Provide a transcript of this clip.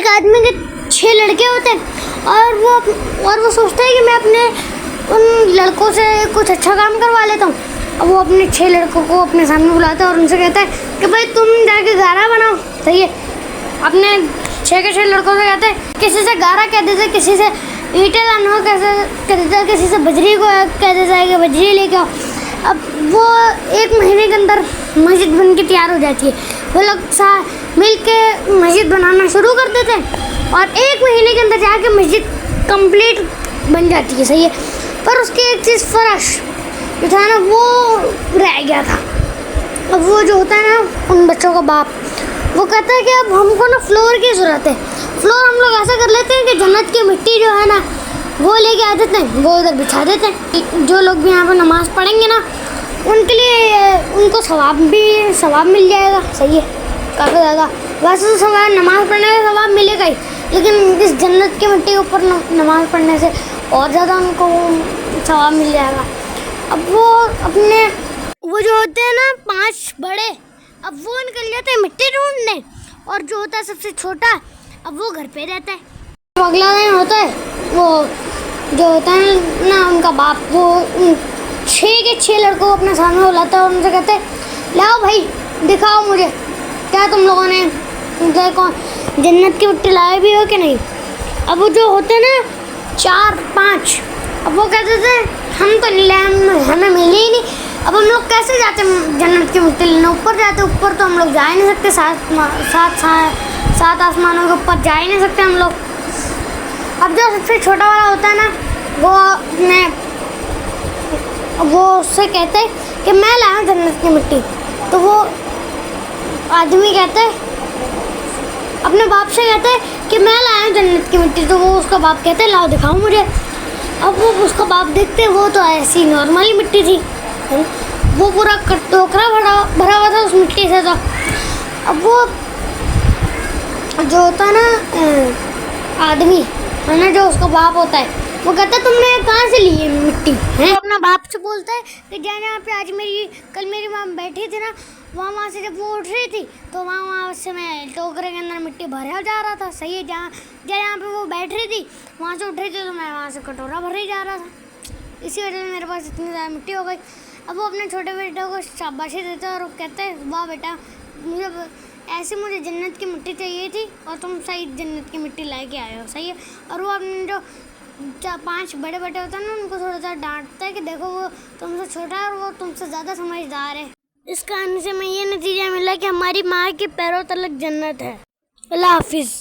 एक आदमी के 6 लड़के होते हैं और वो सोचता है कि मैं अपने उन लड़कों से कुछ अच्छा काम करवा लेता हूँ। अब वो अपने 6 लड़कों को अपने सामने बुलाता है और उनसे कहता है कि भाई तुम जाके गारा बनाओ। सही है, अपने 6 के 6 लड़कों से कहते हैं, किसी से गारा कह देते, किसी से ईंटें लाना कैसे कह देता, किसी से बजरी को कह देता है कि बजरी लेके आओ। अब वो 1 महीने के अंदर मस्जिद बन के तैयार हो जाती है। वो लोग मिल के मस्जिद बनाना शुरू कर देते हैं और 1 महीने के अंदर जाके मस्जिद कंप्लीट बन जाती है। सही है, पर उसकी एक चीज़ फर्श जो था ना वो रह गया था। अब वो जो होता है ना उन बच्चों का बाप, वो कहता है कि अब हमको ना फ्लोर की ज़रूरत है। फ्लोर हम लोग ऐसा कर लेते हैं कि जन्नत की मिट्टी जो है ना वो लेके आ देते हैं, वो उधर बिछा देते हैं। जो लोग भी यहाँ पर नमाज़ पढ़ेंगे ना उनके लिए उनको सवाब मिल जाएगा। सही है, काफ़ी ज़्यादा। वैसे तो सवाब नमाज़ पढ़ने का सवाब मिलेगा ही, लेकिन इस जन्नत की मिट्टी के ऊपर नमाज़ पढ़ने से और ज़्यादा उनको सवाब मिल जाएगा। अब वो जो होते हैं ना 5 बड़े, अब वो निकल जाते हैं मिट्टी ढूंढने, और जो होता है सबसे छोटा अब वो घर पे रहता है। तो अगला दिन होता है, वो जो होता है ना उनका बाप, वो 6 के 6 लड़कों को अपने सामने बुलाता है और उनसे कहते हैं लाओ भाई दिखाओ मुझे क्या तुम लोगों ने देखो जन्नत की मिट्टी लाए भी हो कि नहीं। अब वो जो होते हैं ना 4 5, अब वो कहते थे हम तो नहीं लाए, हमें मिली ही नहीं। अब हम लोग कैसे जाते जन्नत की मिट्टी लेने? ऊपर जाते, ऊपर तो हम लोग जा ही नहीं सकते, 7 आसमानों के ऊपर जा ही नहीं सकते हम लोग। अब जो सबसे छोटा वाला होता है ना वो उससे कहते हैं कि मैं लाया हूँ जन्नत की मिट्टी। तो वो आदमी कहते है अपने बाप से कहते है कि मैं लाया हूँ जन्नत की मिट्टी। तो वो उसका बाप कहते है लाओ दिखाओ मुझे। अब वो उसका बाप देखते वो तो ऐसी नॉर्मली मिट्टी थी, वो पूरा टोकरा भरा हुआ था उस मिट्टी से। तो अब वो जो होता है ना आदमी है ना, जो उसका बाप होता है, वो कहता है तुमने कहाँ से ली है मिट्टी है? तो अपना बाप से बोलता है कि जहाँ पे आज कल मेरी माँ बैठी थी ना, वहाँ से जब वो उठ रही थी तो वहाँ से मैं टोकरे के अंदर मिट्टी भरा जा रहा था। सही है, जहाँ पे वो बैठ रही थी वहाँ से उठ रही थी तो मैं वहाँ से कटोरा भरे जा रहा था, इसी वजह से मेरे पास इतनी ज़्यादा मिट्टी हो गई। अब वो अपने छोटे बेटे को शाबाशी देता है और वो कहते हैं वाह बेटा, मुझे जन्नत की मिट्टी चाहिए थी और तुम सही जन्नत की मिट्टी ला के आए हो। सही है, और वो अपने जो 5 बड़े बेटे होते हैं ना उनको थोड़ा सा डांटता है कि देखो वो तुमसे छोटा है और वो तुमसे ज़्यादा समझदार है। इस कहानी से मैं ये नतीजा मिला कि हमारी माँ के पैरों तलक जन्नत है। अल्लाह हाफिज़।